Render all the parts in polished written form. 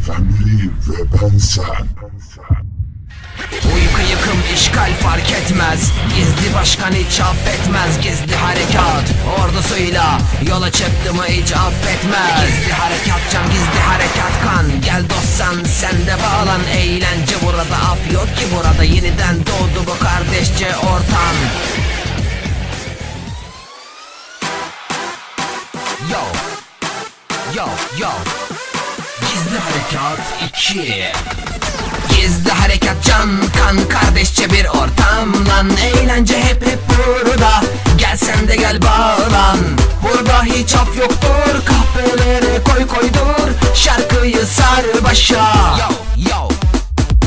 Family ve ben sen. Uyku yıkım işgal fark etmez. Gizli başkan hiç affetmez. Gizli harekat ordusuyla yola çıktı mı hiç affetmez. Gizli harekat can, gizli harekat kan. Gel dostsan sen de bağlan. Eğlence burada, af yok ki burada. Yeniden doğdu bu kardeşçe ortam. Yo yo yo. Gizli harekat 2. Gizli harekat can kan, kardeşçe bir ortam lan. Eğlence hep burada. Gel sen de gel bağlan. Burada hiç af yoktur. Kahvelere koy dur. Şarkıyı sar başa. Yo yo.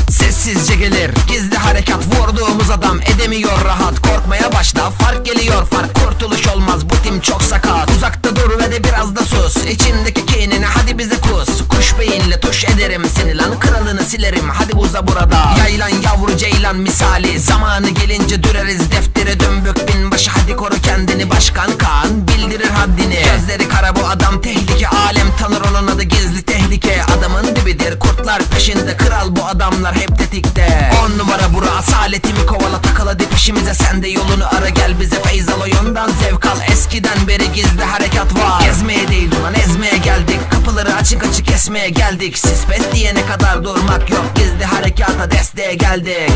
Sessizce gelir gizli harekat, vurduğumuz adam edemiyor rahat. Korkmaya başla, fark geliyor fark, kurtuluş olmaz, bu tim çok sakat. Uzakta dur ve de biraz da sus, içindeki kinini hadi bize kus. Kuş beyinle tuş ederim seni lan, kralını silerim hadi uza burada. Yaylan yavru ceylan misali, zamanı gelince düreriz deftere. Dümbük binbaşı hadi koru kendini, başkan Kaan bildirir haddini. Gözleri kara bu adam tehlike, alem tanır onun adı gizli tehlike. Adamın dibidir, kurtlar peşinde, kral bu adamlar hep tetikte. 10 numara bura, asaletimi kovala, takala dip işimize, sen de yolunu ara. Gel bize feyz al, oyundan zevk al, eskiden beri gizli harekat var. Gezmeye değil ulan ezmeye geldik, kapıları açık açık kesmeye geldik. Siz pes diyene kadar durmak yok, gizli harekata desteğe geldik.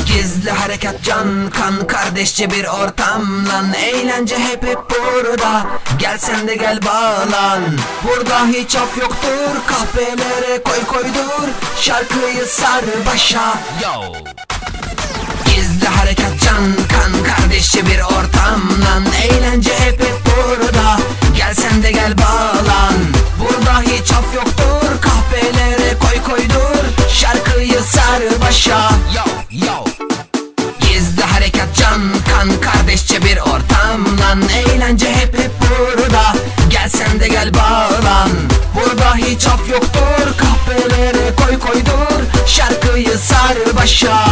Gizli harekat can kan, kardeşçe bir ortam lan. Eğlence hep burada. Gel sen de gel bağlan. Burada hiç af yoktur. Kahvelere koy dur. Şarkıyı sar başa. Yo. Gizli harekat can kan, kardeşçe bir ortam lan. Eğlence hep burada. Gel sen de gel bağlan. Burada hiç af yoktur. Kahvelere koy dur. Şarkıyı sar başa. Yo yo. Gizli harekat can kan, kardeşçe bir ortam lan. Eğlence hep burada. Gel sen de gel bağlan. Burada hiç af yoktur. Kahvelere koy dur. Şarkıyı sar başa.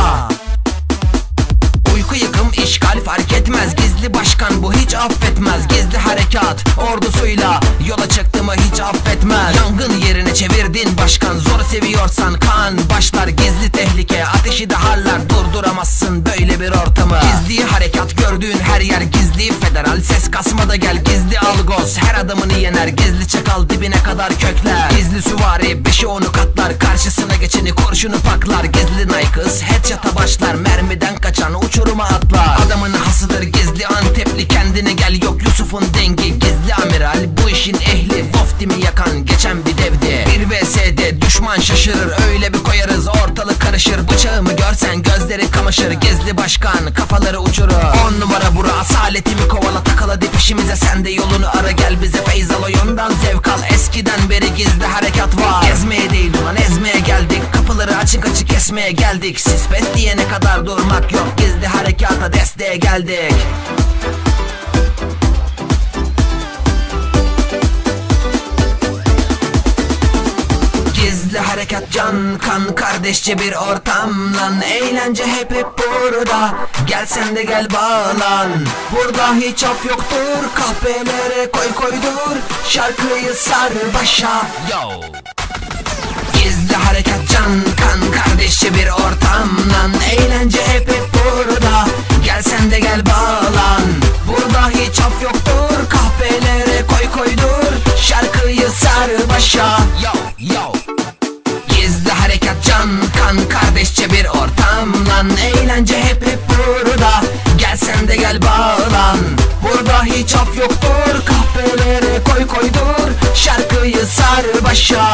Uyku yıkım işgal fark etmez. Gizli başkan bu hiç affetmez. Gizli harekat ordusuyla yola çıktı mı hiç affetmez. Yangın yerini çevirdin başkan, zor seviyorsan kan başlar. Gizli tehlike ateşi de harlar, durduramazsın böyle bir ortamı. Gizli harekat gördüğün her yer gizli federal, ses kasma da gel. Gizli algos her adamını yener, gizli çakal dibine kadar kökler. Gizli süvari 5'i 10'u katlar, karşısına geçeni kurşunu paklar. Gizli Nikes headshot'a başlar, mermiden kaçan uçuruma atlar. Adamın hasıdır gizli Antepli, kendine gel yok Yusuf'un dengi. Gizli amiral bu işin ehli, Voftimi yakan geçen bir devdi. Bir vs'de düşman şaşırır, öyle bir koyarız ortalık karışır. Bıçağımı görsen gözleri kamaşır, gizli başkan kafaları uçurur. 10 numara bura, asaletimi kovala, takala dip işimize, sen de yolunu ara. Gel bize feyz al, oyundan zevk al, eskiden beri gizli harekat var. Gezmeye değil ulan ezmeye geldik, kapıları açık açık kesmeye geldik. Siz pes diyene kadar durmak yok, gizli harekata desteğe geldik. Gizli harekat can kan, kardeşçe bir ortam lan. Eğlence hep burada. Gel sen de gel bağlan. Burada hiç af yoktur. Kahvelere koy dur. Şarkıyı sar başa. Yo. Gizli harekat can kan, kardeşçe bir ortam lan. Eğlence hep burada. Gel sen de gel bağlan. Burada hiç af yoktur. Kahvelere koy dur. Şarkıyı sar başa. Yo yo. Gizli harekat can kan, kardeşçe bir ortam lan. Eğlence hep burada. Gel sen de gel bağlan. Burada hiç af yoktur. Kahvelere koy dur. Şarkıyı sar başa.